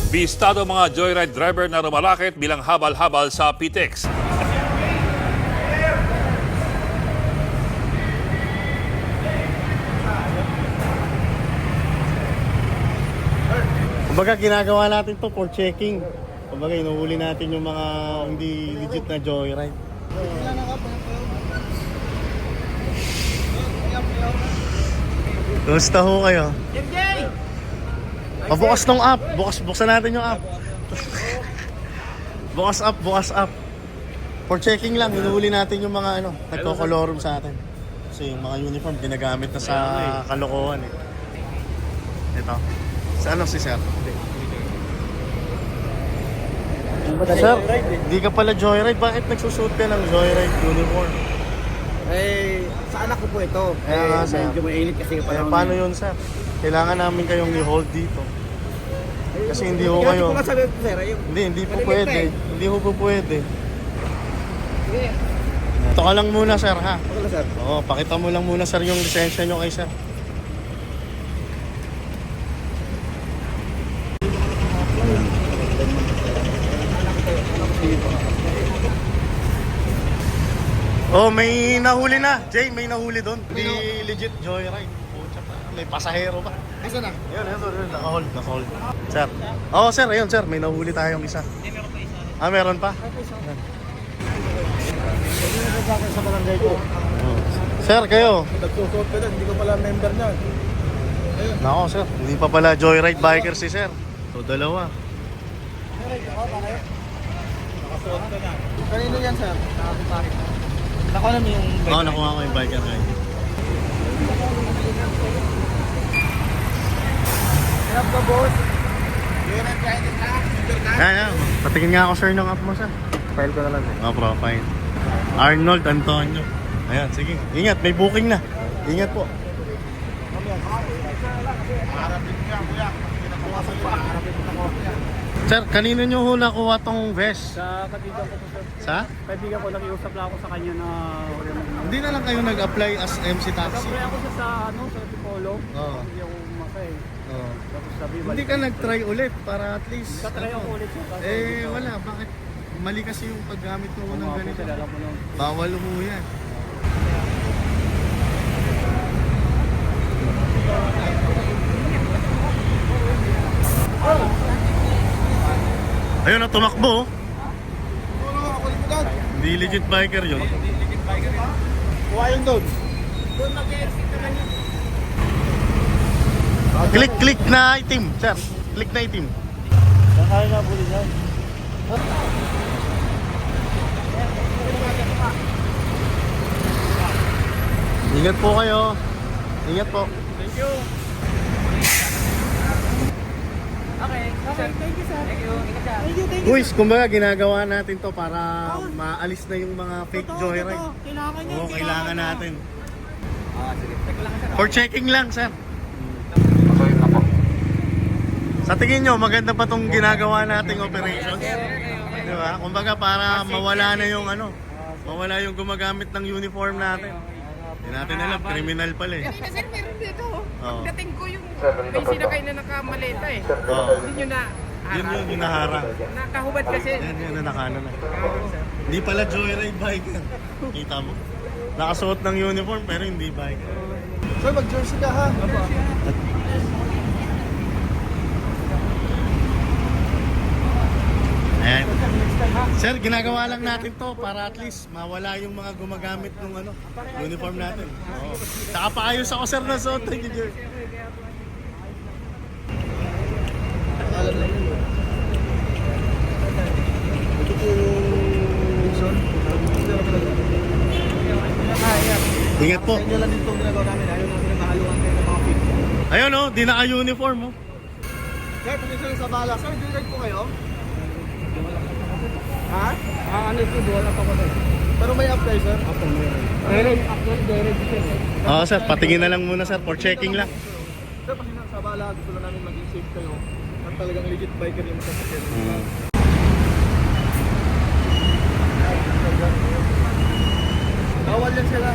Bistado mga joyride driver na rumalakit bilang habal-habal sa PTEX. Kumbaga ginagawa natin to for checking. Kumbaga inuhuli natin yung mga hindi legit na joyride. Kumusta ho kayo? Pabukas tong app. Buksan natin yung app. bukas up. For checking lang, inuhuli natin yung mga nagko-colorum sa atin. Kasi yung mga uniform ginagamit na sa kalokohan eh. Ito. Sa ano si Sir? Sir, di ka pala joyride. Bakit nagsusuot ka ng joyride uniform? Sa anak ko po ito. Medyo mainit kasi Paano yun, Sir? Kailangan namin kayong i-hold dito. Kasi hindi ho kayo. Hindi po pwede. Hindi ho po pwede. Ito ka lang muna, Sir, ha? Okay, sir. Oo, pakita mo lang muna, Sir, yung lisensya nyo kay Sir. Oh, may nahuli na. Jay, may nahuli doon. Hindi legit joyride. Pucha pa. May pasahero pa. Asa na? Ayun. Naka-hold. Sir. Oo, Sir. Ayun, Sir. May nahuli tayong isa. Ah, meron pa? Ayan. Sa barangay ko. Oh. Sir, kayo. Nagsusuot ka lang, hindi ko pala member niya. Nako, Sir. Hindi pa pala joyride biker si Sir. So, dalawa. Nakasuot ka na. Kanino yan, sir? Nakakapari. Nakuha namin yung bike. Oo, nakuha ko yung biker guy. Hirap ka, boss. Yun ang grinding na. Member ka? Yan. Patingin nga ako, Sir, ng app mo, Sir. File ko na lang, eh. Oh, profile. Arnold Antonio. Ayan, sige. Ingat, may booking na. Ingat po. Harapin mo yan, kuya. Pinakuwasan pa. Harapin mo ako. Sir, kanino nyo ho nakuha tong vest? Sa kaibigan ko po, sir. Sa? Kaibigan ko, nakiusap lang ako sa kanya na Hindi na lang kayo nag-apply as MC Taxi. Nag-apply ako siya sa Tipolo. Oo. Hindi ako makay. Oo. Tapos sabi, Hindi ka nag-try ulit para at least. Katry ako ulit siya. Wala. Bakit? Mali kasi yung paggamit mo ng ganito. Kilala mo nun. Bawal mo yan. Ayun na, tumakbo. Hindi legit biker yun. Kuha yung doon. Click na item, sir. Click na item. Nakaya na po din. Ingat po kayo. Ingat po. Thank you. Okay, thank you, sir. Thank you. Thank you. Guys, kumbaga ginagawa natin to para maalis na yung mga fake joyride. Kailangan niya. Oo, kailangan natin. Sige. Teka lang, sir. For checking lang, sir. Sa tingin nyo, maganda pa tong ginagawa nating operations? Di ba? Kumbaga para mawala na yung mawala yung gumagamit ng uniform natin. Hindi natin alam, criminal pala eh. Kanina sir, meron dito. Oo. Pagdating ko yung may sinakay na nakamaleta eh. Oo. Hindi nyo na Yun yung naharang. nakahubad kasi. Yan na nakano na. Hindi pala joyride biker. Kita mo? Nakasuot ng uniform pero hindi biker. Sir, mag-jersey ka, ha? Ayan. Sir, ginagawa lang natin to para at least mawala yung mga gumagamit ng uniform natin. Oo. Saka paayos ako, sir, na suot ng jersey. Ito po Wilson. Ingat po. Inyo lang dito ang ginagawa namin. Ayaw namin na mahaluan kayo ng mga pig. Ayun oh, di naka-uniform oh. Sir, pasensya lang sa bala. Sir, joyride po kayo? Ha? Ano ito, wala pa ko na. Pero may apply, sir? Ako meron. Meron, actually, meron sir. Oo, sir, patingin na lang muna, sir, for checking lang. Sir, pasensya lang sa bala. Gusto lang namin maging safe kayo. At talagang legit biker yung masasakyan. Bawal yan sila.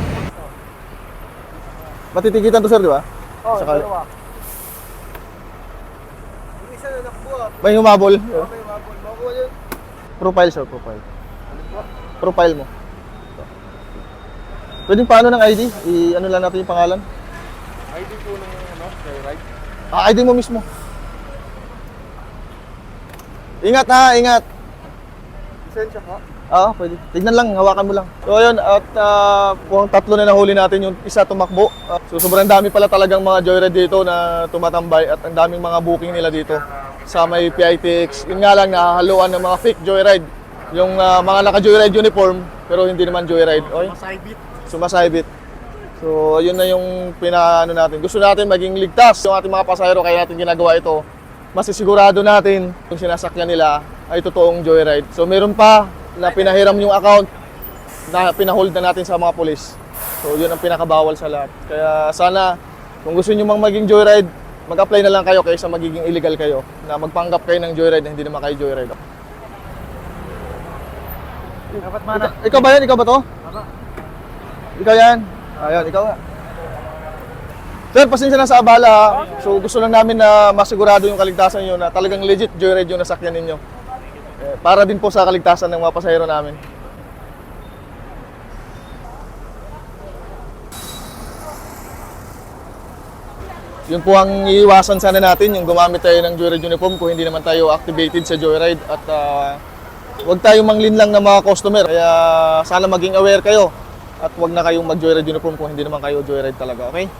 Matitigitan to, sir, di ba? Oo, Sakali. dalawa. Yung isa na nakbuha, May humabol. Profile, sir, profile. Profile mo. Pwedeng paano ng ID? I-ano lang natin yung pangalan? ID po ng joyride. ID mo mismo. Ingat ha, ingat. Lisensya ka? Oo, pwede. Tignan lang, hawakan mo lang. So ayun, at kung tatlo na nahuli natin, yung isa tumakbo. So sobrang dami pala talagang mga joyride dito na tumatambay at ang daming mga booking nila dito sa may PITX. Yun nga lang, nahahaluan ng mga fake joyride. Yung mga naka-joyride uniform, pero hindi naman joyride. Okay? Sumasaybit. So yun na yung pinaano natin. Gusto natin maging ligtas yung ating mga pasahero, kaya natin ginagawa ito. Masisigurado natin yung sinasakyan nila ay totoong joyride. So meron pa na pinahiram yung account na pinahold na natin sa mga pulis. So yun ang pinakabawal sa lahat. Kaya sana kung gusto nyo mang maging joyride, mag-apply na lang kayo kaysa magiging illegal kayo na magpanggap kayo ng joyride na hindi naman kayo joyride. Ikaw ba yan? Ikaw ba to? Ikaw yan? Ayan, ikaw nga. Sir, pasensya na sa abala ha. So gusto lang namin na masigurado yung kaligtasan nyo na talagang legit joyride yung nasakyan ninyo. Para din po sa kaligtasan ng mga pasahero namin. Yun po ang iiwasan sana natin, yung gumamit tayo ng joyride uniform kung hindi naman tayo activated sa joyride. At huwag tayong manglinlang ng mga customer. Kaya sana maging aware kayo at huwag na kayong mag-joyride uniform kung hindi naman kayo joyride talaga, okay?